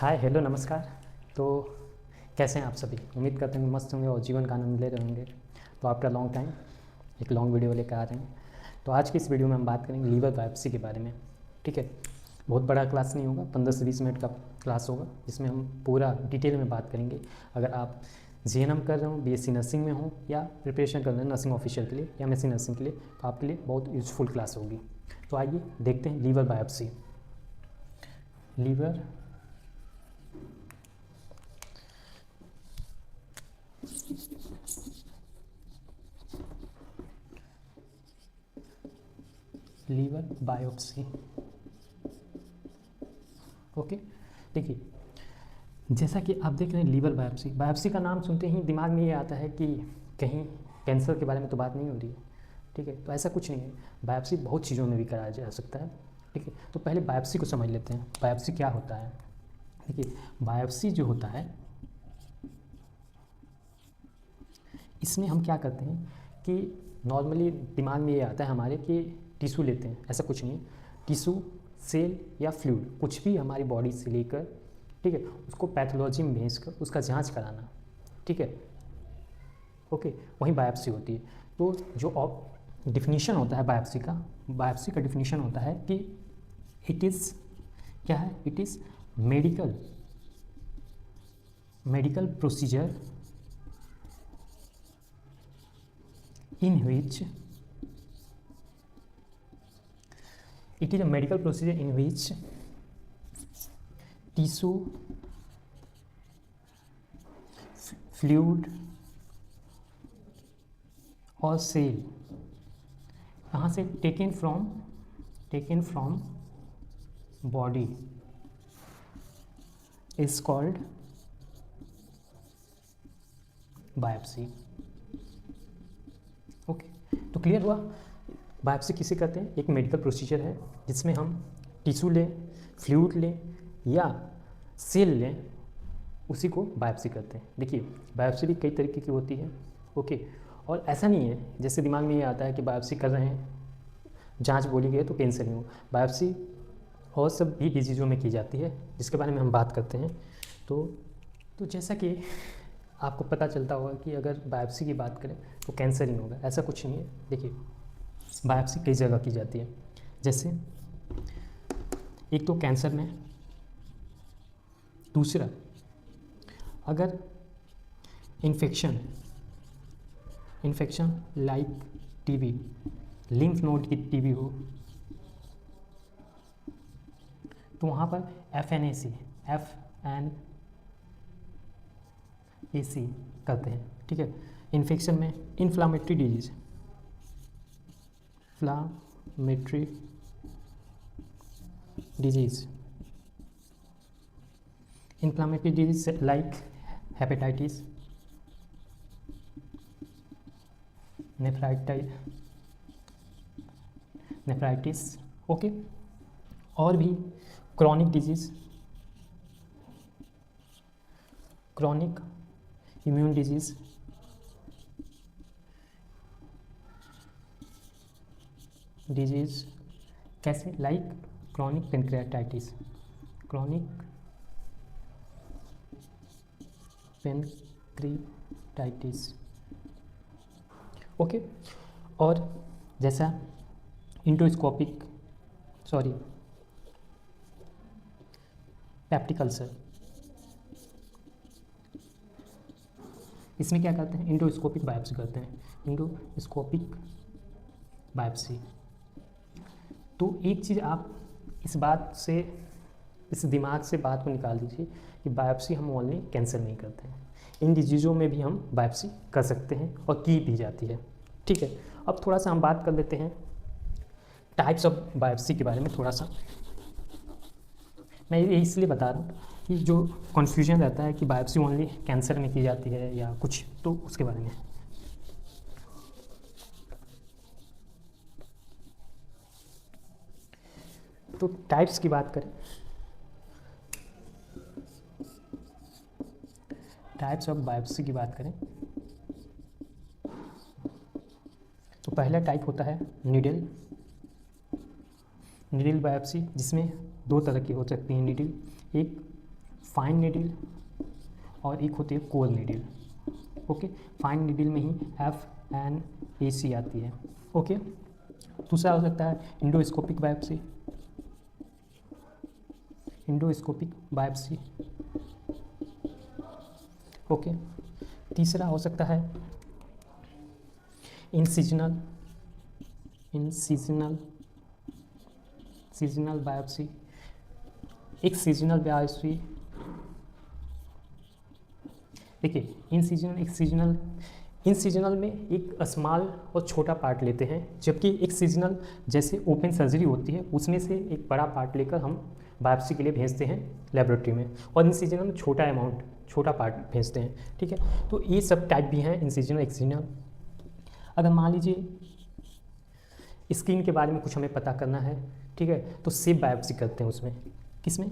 Hi hello नमस्कार। तो कैसे हैं आप सभी? उम्मीद करते हैं मस्त होंगे और जीवन का आनंद ले रहे होंगे। तो आफ्टर लॉन्ग टाइम एक लॉन्ग वीडियो लेकर आ रहे हैं। तो आज की इस वीडियो में हम बात करेंगे लीवर बायोप्सी के बारे में। ठीक है, बहुत बड़ा क्लास नहीं होगा, 15 से 20 मिनट का क्लास होगा जिसमें हम पूरा डिटेल में बात करेंगे। अगर आप जीएनएम कर रहे हो, बीएससी नर्सिंग में हो या प्रिपरेशन कर रहे हैं नर्सिंग ऑफिसर के लिए या एमएससी नर्सिंग के लिए, तो आपके लिए बहुत यूजफुल क्लास होगी। तो आइए देखते हैं liver biopsy. Liver biopsy. Okay, देखिए जैसा कि आप देख रहे हैं लीवर बायोप्सी। बायोप्सी का नाम सुनते ही दिमाग में ये आता है कि कहीं कैंसर के बारे में तो बात नहीं हो रही है। ठीक है, तो ऐसा कुछ नहीं है। बायोप्सी बहुत चीज़ों में भी कराया जा सकता है। ठीक है, तो पहले बायोप्सी को समझ लेते हैं। बायोप्सी क्या होता है? देखिए, बायोप्सी जो होता है इसमें हम क्या करते हैं कि नॉर्मली दिमाग में ये आता है हमारे कि टिश्यू लेते हैं। ऐसा कुछ नहीं है। टिश्यू, सेल या फ्लूइड कुछ भी हमारी बॉडी से लेकर, ठीक है, उसको पैथोलॉजी में भेजकर उसका जांच कराना। ठीक है, ओके, वही बायोप्सी होती है। तो जो डिफिनीशन होता है बायोप्सी का डिफिनीशन होता है कि इट इज़ क्या है? It is medical procedure in which it is a medical procedure in which tissue, fluid or cell यहाँ से taken from body is called biopsy। Okay, तो क्लियर हुआ? बायोप्सी किसे कहते हैं? एक मेडिकल प्रोसीजर है जिसमें हम टिश्यू लें, फ्लूइड लें या सेल लें, उसी को बायोप्सी कहते हैं। देखिए, बायोप्सी भी कई तरीके की होती है। ओके, और ऐसा नहीं है जैसे दिमाग में ये आता है कि बायोप्सी कर रहे हैं, जांच बोली गई तो कैंसर नहीं हो। बायोप्सी और सब भी डिजीज़ों में की जाती है जिसके बारे में हम बात करते हैं। तो जैसा कि आपको पता चलता होगा कि अगर बायोप्सी की बात करें तो कैंसर ही होगा, ऐसा कुछ नहीं है। देखिए, बायोप्सी कई जगह की जाती है। जैसे एक तो कैंसर में, दूसरा अगर infection like TB, lymph node की टीबी हो तो वहाँ पर FNAC करते हैं। ठीक है, इन्फेक्शन में inflammatory disease like hepatitis, nephritis. Okay, और भी chronic disease, chronic immune disease कैसे? लाइक क्रॉनिक पेनक्रियाटाइटिस, ओके, और जैसा पेप्टिक अल्सर, इसमें क्या करते हैं? इंडोस्कोपिक बायोप्सी करते हैं। Endoscopic biopsy. तो एक चीज़ आप इस दिमाग से बात को निकाल दीजिए कि बायोप्सी हम ओनली कैंसर में ही करते हैं, इन डिजीज़ों में भी हम बायोप्सी कर सकते हैं और की भी जाती है। ठीक है, अब थोड़ा सा हम बात कर लेते हैं टाइप्स ऑफ बायोप्सी के बारे में। थोड़ा सा मैं ये इसलिए बता रहा हूँ कि जो कन्फ्यूजन रहता है कि बायोप्सी ओनली कैंसर में की जाती है या कुछ, तो उसके बारे में। तो टाइप्स की बात करें, टाइप्स ऑफ बायोप्सी की बात करें तो पहला टाइप होता है नीडल बायोप्सी, जिसमें दो तरह की हो सकती है नीडल। एक फाइन नीडल और एक होती है core needle. Okay, fine needle में ही FNAC आती है। ओके, दूसरा हो सकता है endoscopic biopsy, endoscopic biopsy. Okay, तीसरा हो सकता है इंसिजनल बायोप्सी। एक सीजनल बायोप्सी, देखिए इंसिजनल में एक स्मॉल और छोटा पार्ट लेते हैं, जबकि एक सीजनल जैसे ओपन सर्जरी होती है उसमें से एक बड़ा पार्ट लेकर हम बायोप्सी के लिए भेजते हैं लेबोरेटरी में, और इंसिजनल में छोटा पार्ट भेजते हैं। ठीक है, तो ये सब टाइप भी हैं इंसिजनल एक्सिजनल। अगर मान लीजिए स्किन के बारे में कुछ हमें पता करना है, ठीक है, तो सेब बायोप्सी करते हैं उसमें। किसमें?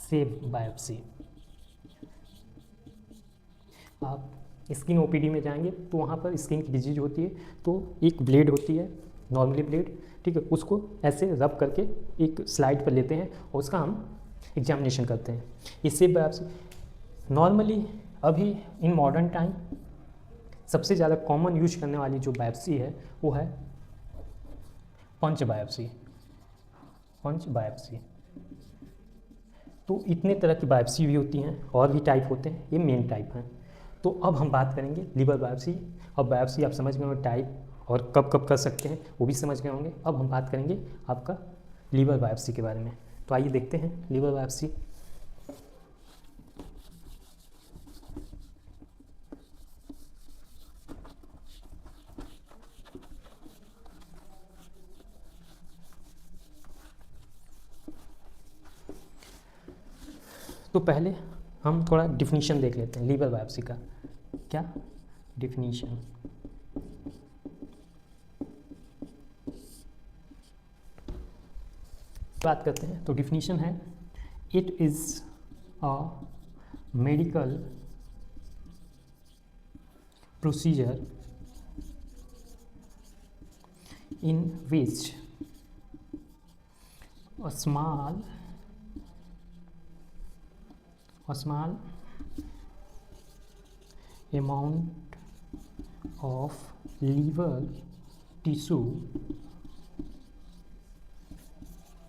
सेब बायोप्सी। आप स्किन OPD में जाएंगे तो वहाँ पर स्किन की डिजीज होती है, तो एक ब्लेड होती है, नॉर्मली ब्लेड, ठीक है, उसको ऐसे रब करके एक स्लाइड पर लेते हैं और उसका हम एग्जामिनेशन करते हैं। ये सेब बायोप्सी नॉर्मली अभी इन मॉडर्न टाइम सबसे ज़्यादा कॉमन यूज करने वाली जो बायोप्सी है वो है पंच बायोप्सी। तो इतने तरह की बायोप्सी भी होती हैं और भी टाइप होते हैं, ये मेन टाइप हैं। तो अब हम बात करेंगे लिवर बायोप्सी। अब बायोप्सी आप समझ गए होंगे टाइप और कब कब कर सकते हैं वो भी समझ गए होंगे। अब हम बात करेंगे आपका लिवर बायोप्सी के बारे में। तो आइए देखते हैं लिवर बायोप्सी। तो पहले हम थोड़ा डिफिनीशन देख लेते हैं लिवर बायोप्सी का। क्या डिफिनीशन? बात करते हैं तो डिफिनीशन है, it is a medical procedure in which a small amount of liver tissue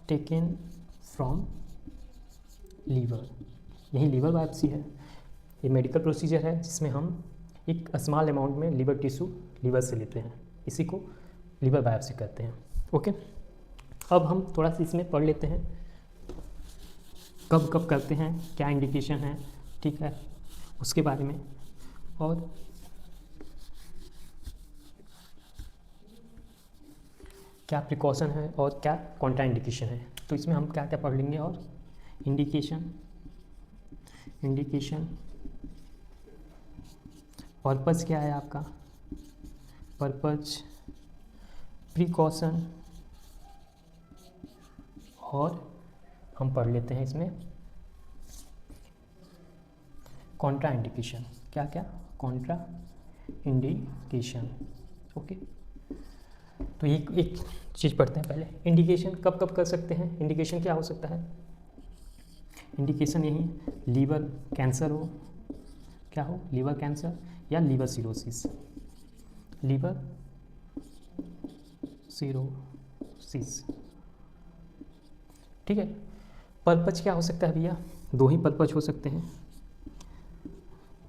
taken from liver, यही लिवर बायोप्सी है। ये मेडिकल प्रोसीजर है जिसमें हम एक स्मॉल अमाउंट में लिवर टिश्यू लिवर से लेते हैं, इसी को लिवर बायोप्सी करते हैं। ओके, अब हम थोड़ा सा इसमें पढ़ लेते हैं कब कब करते हैं, क्या इंडिकेशन है, ठीक है, उसके बारे में, और क्या प्रिकॉशन है और क्या कॉन्ट्रा इंडिकेशन है। तो इसमें हम क्या क्या पढ़ लेंगे, और इंडिकेशन, पर्पज़ क्या है आपका, पर्पज़, प्रिकॉशन, और हम पढ़ लेते हैं इसमें कॉन्ट्रा इंडिकेशन। क्या क्या? Contra indication. ओके, तो एक चीज़ पढ़ते हैं पहले, इंडिकेशन कब कब कर सकते हैं। इंडिकेशन क्या हो सकता है? इंडिकेशन यही लीवर कैंसर हो, क्या हो, लीवर कैंसर या लीवर सिरोसिस, लीवर सिरोसिस, ठीक है। पर्पज क्या हो सकता है भैया? दो ही पर्पज हो सकते हैं,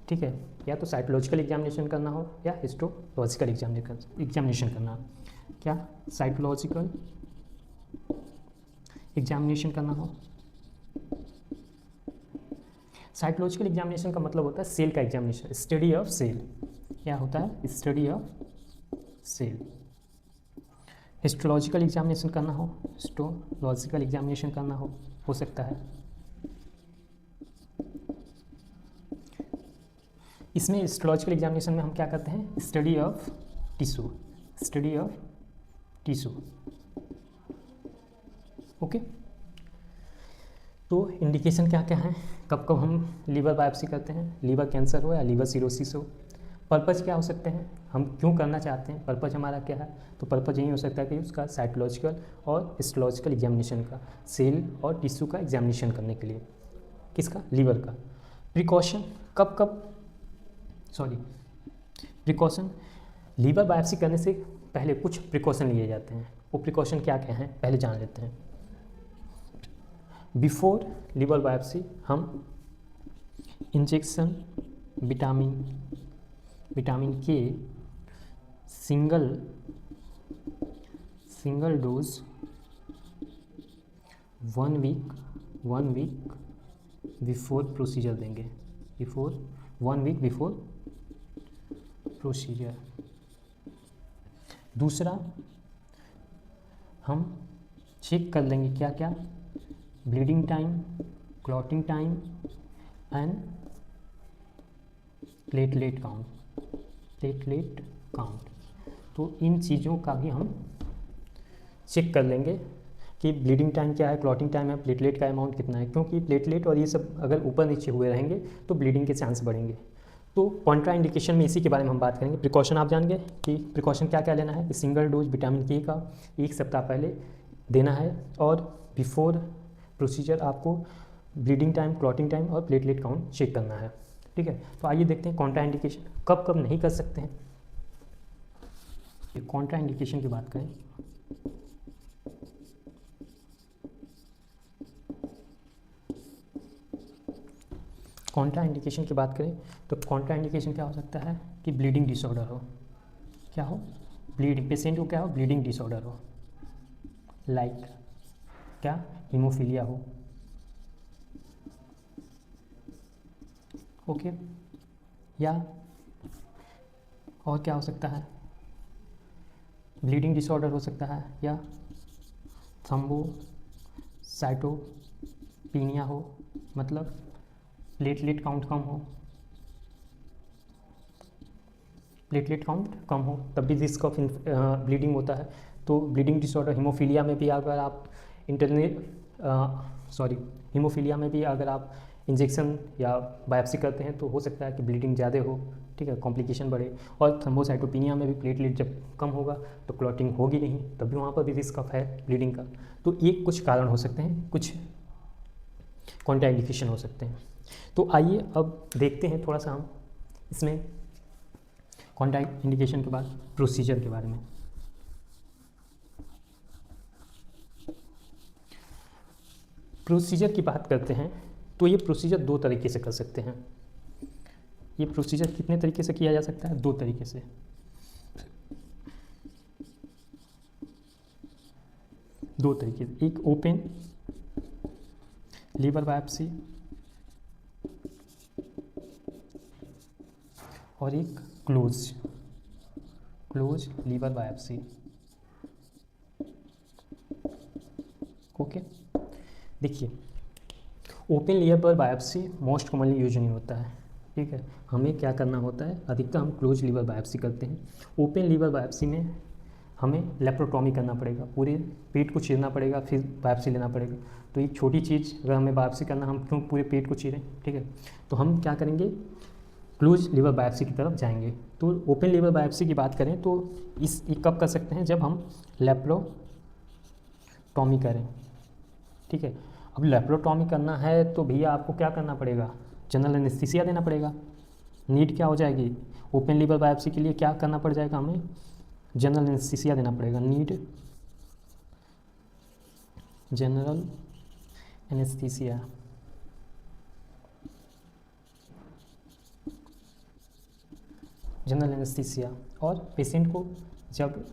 ठीक है, या तो साइटोलॉजिकल एग्जामिनेशन करना हो या हिस्टोलॉजिकल एग्जामिनेशन करना हो। क्या? साइटोलॉजिकल एग्जामिनेशन करना हो। साइटोलॉजिकल एग्जामिनेशन का मतलब होता है सेल का एग्जामिनेशन, स्टडी ऑफ सेल। क्या होता है? Study of cell. Histological examination करना हो, हिस्टोलॉजिकल एग्जामिनेशन करना हो सकता है। इसमें हिस्टोलॉजिकल एग्जामिनेशन में हम क्या करते हैं? Study of tissue, study of tissue. Okay, तो इंडिकेशन क्या क्या है, कब कब हम लिवर बायोप्सी करते हैं, लीवर कैंसर हो या लीवर सिरोसिस हो। पर्पज़ क्या हो सकते हैं, हम क्यों करना चाहते हैं, पर्पज़ हमारा क्या है, तो पर्पज़ यही हो सकता है कि उसका साइटोलॉजिकल और हिस्टोलॉजिकल एग्जामिनेशन का, सेल और टिश्यू का एग्जामिनेशन करने के लिए। किसका? लीवर का। प्रिकॉशन प्रिकॉशन लीवर बायोप्सी करने से पहले कुछ प्रिकॉशन लिए जाते हैं। वो प्रिकॉशन क्या क्या हैं पहले जान लेते हैं। बिफोर लीवर बायोप्सी हम injection vitamin K single dose 1 week before procedure देंगे, 1 वीक बिफोर प्रोसीजर। दूसरा, हम चेक कर लेंगे क्या क्या? Bleeding time, clotting time and platelet count. तो इन चीज़ों का भी हम चेक कर लेंगे कि ब्लीडिंग टाइम क्या है, क्लॉटिंग टाइम है, प्लेटलेट का अमाउंट कितना है, क्योंकि प्लेटलेट और ये सब अगर ऊपर नीचे हुए रहेंगे तो ब्लीडिंग के चांस बढ़ेंगे। तो कॉन्ट्रा इंडिकेशन में इसी के बारे में हम बात करेंगे। प्रिकॉशन आप जान गए कि प्रिकॉशन क्या क्या लेना है कि सिंगल डोज विटामिन के का 1 सप्ताह पहले देना है, और बिफोर प्रोसीजर आपको ब्लीडिंग टाइम, क्लॉटिंग टाइम और प्लेटलेट काउंट चेक करना है। ठीक है, तो आइए देखते हैं कॉन्ट्रा इंडिकेशन कब कब नहीं कर सकते हैं। कॉन्ट्रा इंडिकेशन की बात करें तो कॉन्ट्रा इंडिकेशन क्या हो सकता है कि ब्लीडिंग डिसऑर्डर हो। क्या हो? पेशेंट को क्या हो? ब्लीडिंग डिसऑर्डर हो, लाइक क्या? हीमोफीलिया हो। ओके, या और क्या हो सकता है? ब्लीडिंग डिसऑर्डर हो सकता है, या थ्रोम्बोसाइटोपेनिया हो, मतलब प्लेटलेट काउंट कम हो, तब भी रिस्क ऑफ ब्लीडिंग होता है। तो ब्लीडिंग डिसऑर्डर, हीमोफीलिया में भी अगर आप इंजेक्शन या बायोप्सी करते हैं तो हो सकता है कि ब्लीडिंग ज़्यादा हो, ठीक है, कॉम्प्लिकेशन बढ़े। और थ्रोम्बोसाइटोपेनिया में भी प्लेटलेट जब कम होगा तो क्लॉटिंग होगी नहीं, तभी वहाँ पर भी रिस्क ऑफ है ब्लीडिंग का। तो ये कुछ कारण हो सकते हैं, कुछ कॉन्ट्रा इंडिकेशन हो सकते हैं। तो आइए अब देखते हैं थोड़ा सा हम इसमें कॉन्ट्रा इंडिकेशन के बाद प्रोसीजर के बारे में। प्रोसीजर की बात करते हैं तो ये प्रोसीजर 2 तरीके से कर सकते हैं। ये प्रोसीजर कितने तरीके से किया जा सकता है? 2 तरीके से। एक ओपन लीवर बायोप्सी और एक क्लोज लीवर बायोप्सी। ओके, देखिए open liver biopsy most commonly use नहीं होता है, ठीक है। हमें क्या करना होता है, अधिकतर हम क्लोज लीवर बायोप्सी करते हैं। ओपन लीवर बायोप्सी में हमें लेप्रोटॉमी करना पड़ेगा, पूरे पेट को चीरना पड़ेगा, फिर बायोप्सी लेना पड़ेगा। तो एक छोटी चीज़ अगर हमें बायोप्सी करना, हम क्यों पूरे पेट को चीरें, ठीक है। तो हम क्या करेंगे, क्लोज लीवर बायोप्सी की तरफ जाएंगे। तो ओपन लीवर बायोप्सी की बात करें तो ये कब कर सकते हैं, जब हम लेप्रोटॉमी करें, ठीक है। अब लेप्रोटॉमी करना है तो भैया आपको क्या करना पड़ेगा, जनरल एनेस्थीसिया देना पड़ेगा। नीड क्या हो जाएगी, ओपन लीवर बायोप्सी के लिए क्या करना पड़ जाएगा, हमें जनरल एनेस्थीसिया देना पड़ेगा। Need general anaesthesia. और पेशेंट को जब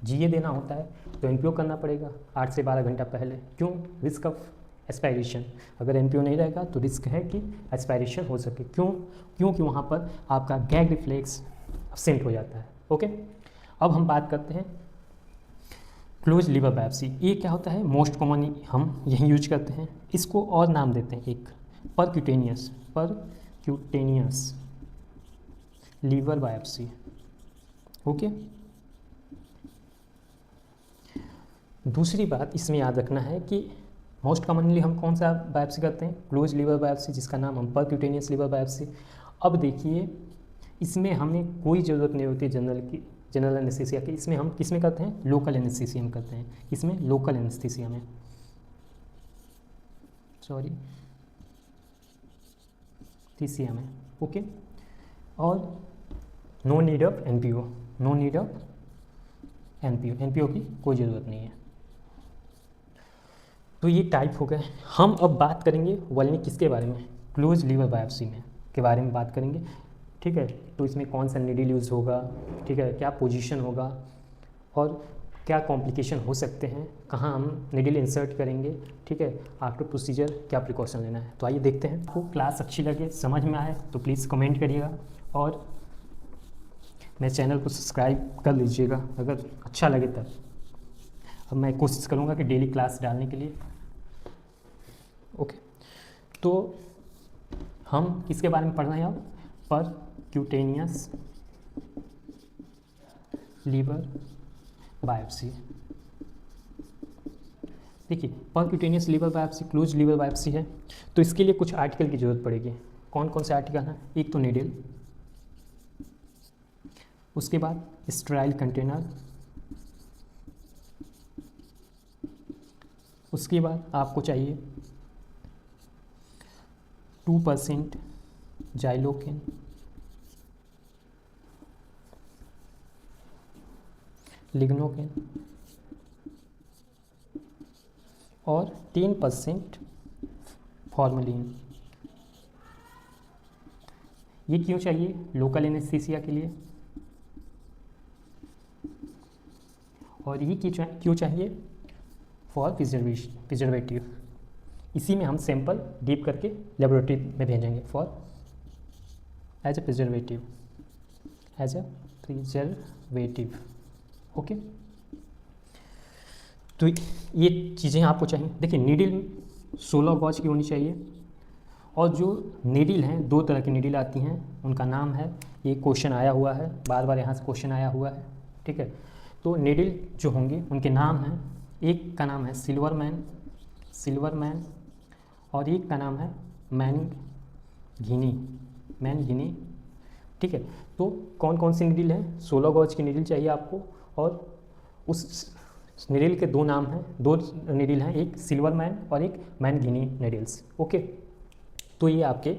जीए देना होता है तो एनपीओ करना पड़ेगा 8 से 12 घंटा पहले। क्यों? Risk of aspiration. अगर एनपीओ नहीं रहेगा तो रिस्क है कि एस्पायरेशन हो सके। क्योंकि वहाँ पर आपका गैग रिफ्लेक्स एब्सेंट हो जाता है। ओके, अब हम बात करते हैं क्लोज लीवर बायोप्सी। ये क्या होता है, मोस्ट कॉमन हम यही यूज करते हैं। इसको और नाम देते हैं एक परक्यूटेनियस लीवर बायोप्सी। ओके, दूसरी बात इसमें याद रखना है कि मोस्ट कॉमनली हम कौन सा बायोप्सी करते हैं, क्लोज लीवर बायोप्सी, जिसका नाम हम परक्यूटेनियस लीवर बायोप्सी। अब देखिए इसमें हमें कोई ज़रूरत नहीं होती जनरल एनेस्थीसिया की। इसमें हम किस में करते हैं, लोकल एनेस्थीसिया में करते हैं। इसमें लोकल एनेस्थीसिया में TCM है, ओके। और no need of NPO, no need of NPO की कोई ज़रूरत नहीं है। तो ये टाइप हो गए। हम अब बात करेंगे वल्निक किसके बारे में, क्लोज लीवर बायोप्सी में के बारे में बात करेंगे, ठीक है। तो इसमें कौन सा नीडल यूज़ होगा, ठीक है, क्या पोजीशन होगा और क्या कॉम्प्लिकेशन हो सकते हैं, कहाँ हम नीडल इंसर्ट करेंगे, ठीक है, आफ्टर प्रोसीजर क्या प्रिकॉशन लेना है। तो आइए देखते हैं। आपको क्लास अच्छी लगे, समझ में आए तो प्लीज़ कमेंट करिएगा और मेरे चैनल को सब्सक्राइब कर लीजिएगा अगर अच्छा लगे तब। अब मैं कोशिश करूँगा कि डेली क्लास डालने के लिए, ओके। तो हम किसके बारे में पढ़ रहे हैं अब, परक्यूटेनियस लीवर बायोप्सी। देखिए, percutaneous liver biopsy close liver biopsy है, तो इसके लिए कुछ आर्टिकल की ज़रूरत पड़ेगी। कौन कौन से आर्टिकल हैं, एक तो नीडल, उसके बाद स्टेराइल कंटेनर, उसके बाद आपको चाहिए 2% जाइलोकिन, लिग्नोकिन और 10% फॉर्मलिन। ये क्यों चाहिए, लोकल एनेस्थीसिया के लिए। और ये क्यों चाहिए, फॉर प्रिजर्वेटिव। इसी में हम सैंपल डीप करके लेबोरेटरी में भेजेंगे for as a preservative, okay. तो ये चीज़ें आपको चाहिए। देखिए, नीडल 16 गॉज की होनी चाहिए। और जो नीडल हैं, दो तरह की नीडल आती हैं, उनका नाम है, ये क्वेश्चन आया हुआ है, बार बार यहाँ से क्वेश्चन आया हुआ है, ठीक है। तो नीडल जो होंगे उनके नाम हैं, एक का नाम है सिल्वरमैन और एक का नाम है मैनघिनी, ठीक है। तो कौन कौन सी नीडल है, 16 गॉज की नीडल चाहिए आपको। और उस नीडल के दो नाम हैं, दो नीडल हैं, एक सिल्वरमैन और एक मैनघिनी नीडल्स, ओके। तो ये आपके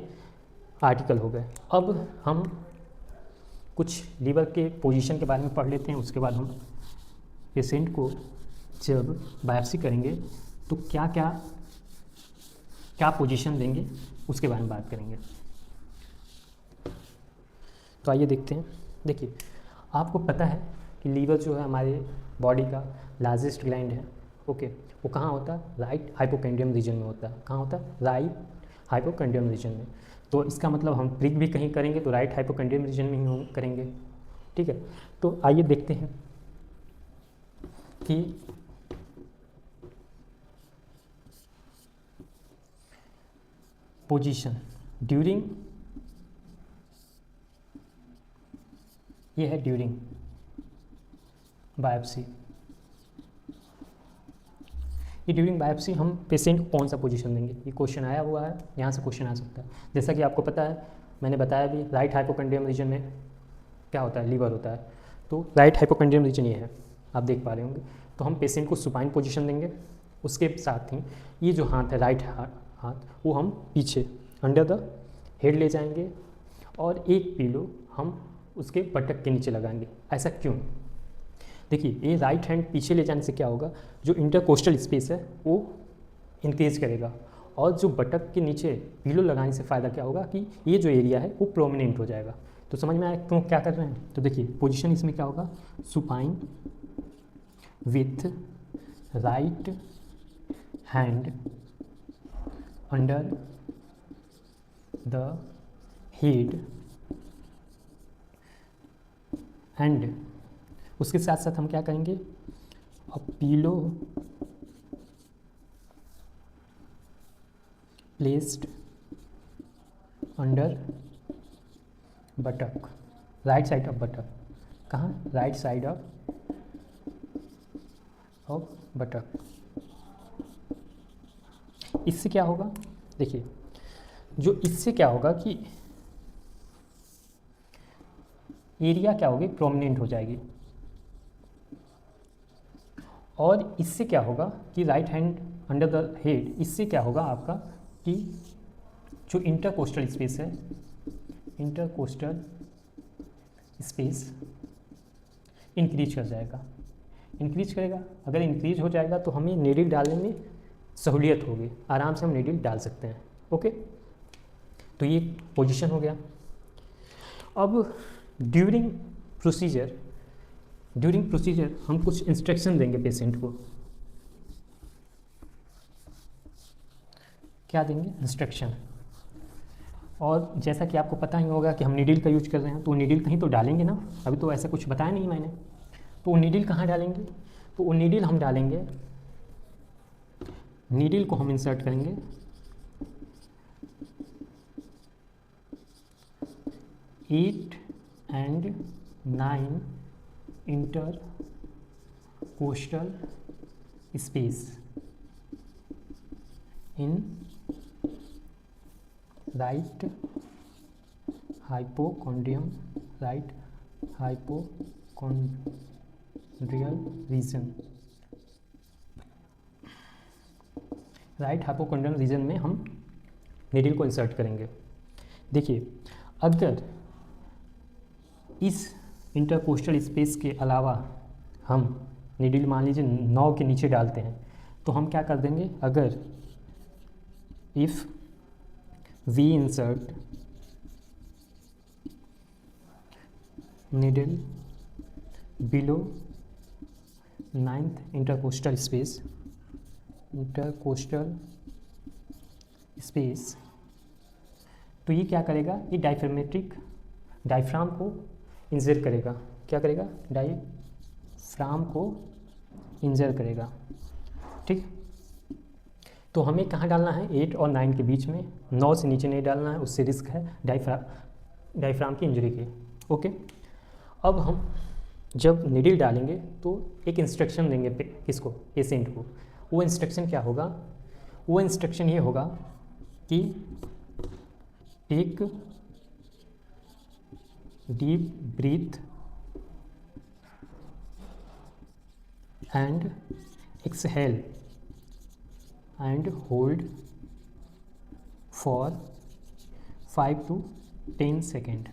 आर्टिकल हो गए। अब हम कुछ लीवर के पोजीशन के बारे में पढ़ लेते हैं, उसके बाद हम पेशेंट को जब बायोप्सी करेंगे तो क्या पोजीशन देंगे उसके बारे में बात करेंगे। तो आइए देखते हैं। देखिए, आपको पता है कि लीवर जो है हमारे बॉडी का लार्जेस्ट ग्लैंड है, ओके। वो कहाँ होता है, राइट हाइपोकैंड्रियम रीजन में होता है। कहाँ होता है, राइट हाइपोकैंड्रियम रीजन में। तो इसका मतलब हम प्रिक भी कहीं करेंगे तो राइट हाइपोकैंड्रियम रीजन में ही करेंगे, ठीक है। तो आइए देखते हैं कि पोजीशन ड्यूरिंग, ये है ड्यूरिंग बायोप्सी। ये ड्यूरिंग बायोप्सी हम पेशेंट को कौन सा पोजीशन देंगे, ये क्वेश्चन आया हुआ है, यहाँ से क्वेश्चन आ सकता है। जैसा कि आपको पता है, मैंने बताया भी, राइट हाइपोकैंड्रियम रीजन में क्या होता है, लीवर होता है। तो राइट हाइपोकैंड्रियम रीजन ये है, आप देख पा रहे होंगे। तो हम पेशेंट को सुपाइन पोजीशन देंगे, उसके साथ ही ये जो हाथ है, राइट हाथ, वो हम पीछे अंडर द हेड ले जाएंगे और एक पिलो हम उसके बटक के नीचे लगाएंगे। ऐसा क्यों, देखिए, ये राइट हैंड पीछे ले जाने से क्या होगा, जो इंटरकोस्टल स्पेस है वो इंक्रीज करेगा, और जो बटक के नीचे पिलो लगाने से फ़ायदा क्या होगा कि ये जो एरिया है वो प्रोमिनेंट हो जाएगा। तो समझ में आया क्यों क्या कर रहे हैं। तो देखिए, पोजीशन इसमें क्या होगा, supine with right hand under the head and उसके साथ साथ हम क्या करेंगे, a pillow placed under buttock, right side of buttock. कहाँ, राइट साइड ऑफ बटक। इससे क्या होगा, देखिए, जो इससे क्या होगा कि एरिया क्या होगी, प्रोमिनेंट हो जाएगी। और इससे क्या होगा कि right hand under the head, इससे क्या होगा आपका कि जो इंटरकोस्टल स्पेस है, इंटरकोस्टल स्पेस इंक्रीज कर जाएगा, इंक्रीज करेगा। अगर इंक्रीज हो जाएगा तो हमें नीडल डालने में सहूलियत होगी, आराम से हम नीडल डाल सकते हैं। ओके, तो ये पोजीशन हो गया। अब ड्यूरिंग प्रोसीजर हम कुछ इंस्ट्रक्शन देंगे पेशेंट को। क्या देंगे? इंस्ट्रक्शन। और जैसा कि आपको पता ही होगा कि हम नीडल का यूज कर रहे हैं, तो नीडल कहीं तो डालेंगे ना, अभी तो ऐसा कुछ बताया नहीं मैंने। तो वो नीडल कहाँ डालेंगे? तो वो नीडल हम डालेंगे, नीडल को हम इंसर्ट करेंगे 8 and 9 intercostal space in right hypochondrium, right hypochondrial region, right hypochondrial region में हम नीडल को इंसर्ट करेंगे। देखिए, अगर इस इंटरकोस्टल स्पेस के अलावा हम नीडल मान लीजिए 9 के नीचे डालते हैं, तो हम क्या कर देंगे? अगर if we insert needle below 9th intercostal space, तो ये क्या करेगा? ये डायफ्राम को इंजर करेगा। क्या करेगा? डायफ्राम को इंजर करेगा। ठीक, तो हमें कहाँ डालना है? 8 और 9 के बीच में, 9 से नीचे नहीं डालना है, उससे रिस्क है डायफ्राम की इंजरी की। ओके, अब हम जब नीडल डालेंगे तो एक इंस्ट्रक्शन देंगे किसको? पेशेंट को। वो इंस्ट्रक्शन क्या होगा? वो इंस्ट्रक्शन ये होगा कि take deep breath and exhale and hold for 5 to 10 second.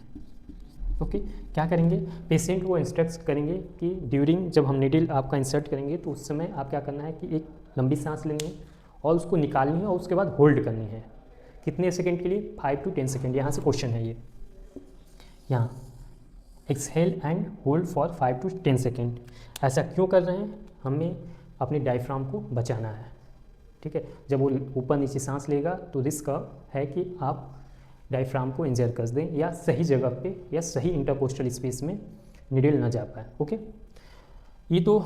Okay, क्या करेंगे? पेशेंट को इंस्ट्रक्ट करेंगे कि ड्यूरिंग जब हम नीडल आपका इंसर्ट करेंगे तो उस समय आप क्या करना है कि एक लंबी सांस लेनी है और उसको निकालनी है और उसके बाद होल्ड करनी है। कितने सेकंड के लिए? 5 to 10 सेकंड। यहाँ से क्वेश्चन है ये, यहाँ exhale and hold for 5 to 10 second. ऐसा क्यों कर रहे हैं? हमें अपने डायफ्राम को बचाना है। ठीक है, जब वो ऊपर नीचे सांस लेगा तो रिस्क है कि आप डायफ्राम को इंजर कर दें या सही जगह पे या सही इंटरकोस्टल स्पेस में नीडल ना जा पाए। ओके, ये तो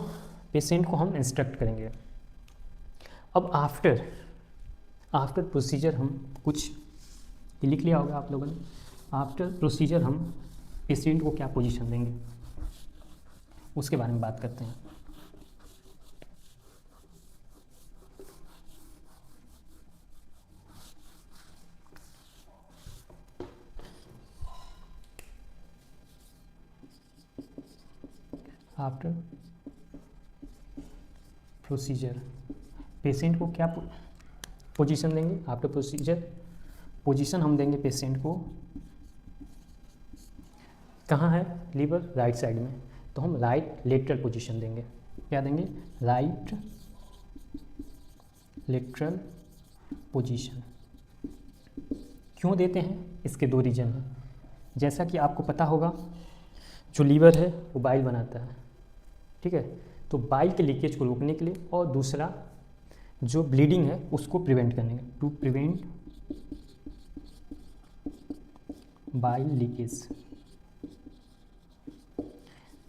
पेशेंट को हम इंस्ट्रक्ट करेंगे। अब आफ्टर प्रोसीजर हम कुछ लिख लिया होगा आप लोगों ने। आफ्टर प्रोसीजर हम पेशेंट को क्या पोजीशन देंगे उसके बारे में बात करते हैं। आफ्टर प्रोसीजर पेशेंट को क्या पोजीशन देंगे? आफ्टर प्रोसीजर पोजीशन हम देंगे पेशेंट को, कहाँ है? लीवर राइट साइड में, तो हम राइट लेटरल पोजीशन देंगे। क्या देंगे? Right lateral position. क्यों देते हैं? इसके 2 रीजन हैं। जैसा कि आपको पता होगा, जो लीवर है वो बाइल बनाता है। ठीक है, तो बाइल के लीकेज को रोकने के लिए, और दूसरा जो ब्लीडिंग है उसको प्रिवेंट करने के, टू प्रिवेंट बाइल लीकेज।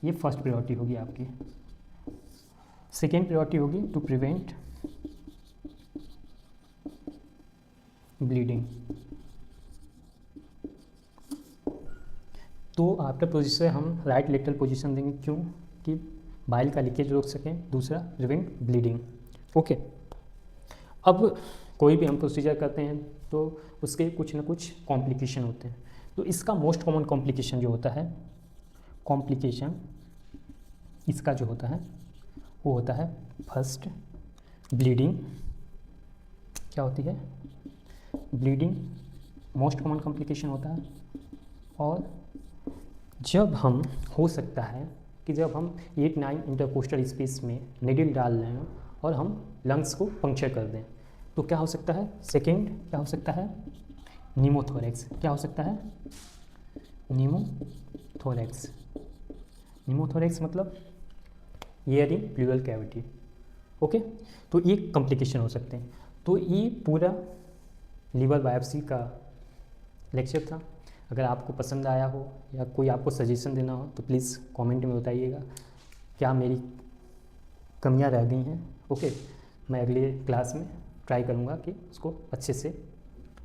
ये फर्स्ट प्रायोरिटी होगी आपकी। सेकेंड प्रायोरिटी होगी टू प्रिवेंट ब्लीडिंग। तो आफ्टर प्रोसीजर हम राइट लेटरल पोजीशन देंगे। क्यों? कि बाइल का लीकेज रोक सकें, दूसरा प्रिवेंट ब्लीडिंग। ओके, अब कोई भी हम प्रोसीजर करते हैं तो उसके कुछ ना कुछ कॉम्प्लिकेशन होते हैं। तो इसका मोस्ट कॉमन कॉम्प्लिकेशन जो होता है, कॉम्प्लिकेशन इसका जो होता है वो होता है फर्स्ट ब्लीडिंग। क्या होती है? ब्लीडिंग मोस्ट कॉमन कॉम्प्लिकेशन होता है। और जब हम हो सकता है कि जब हम 8-9 इंटरकोस्टल स्पेस में निडल डाल रहे हैं और हम लंग्स को पंक्चर कर दें, तो क्या हो सकता है? सेकेंड क्या हो सकता है? न्यूमोथोरैक्स। क्या हो सकता है? न्यूमोथोरैक्स। न्यूमोथोरैक्स मतलब air in pleural cavity. Okay, तो ये कॉम्प्लिकेशन हो सकते हैं। तो ये पूरा लीवर बायोप्सी का लेक्चर था। अगर आपको पसंद आया हो या कोई आपको सजेशन देना हो तो प्लीज़ कमेंट में बताइएगा क्या मेरी कमियां रह गई हैं। ओके, मैं अगले क्लास में ट्राई करूँगा कि उसको अच्छे से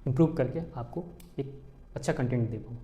इम्प्रूव करके आपको एक अच्छा कंटेंट दे पाऊँ।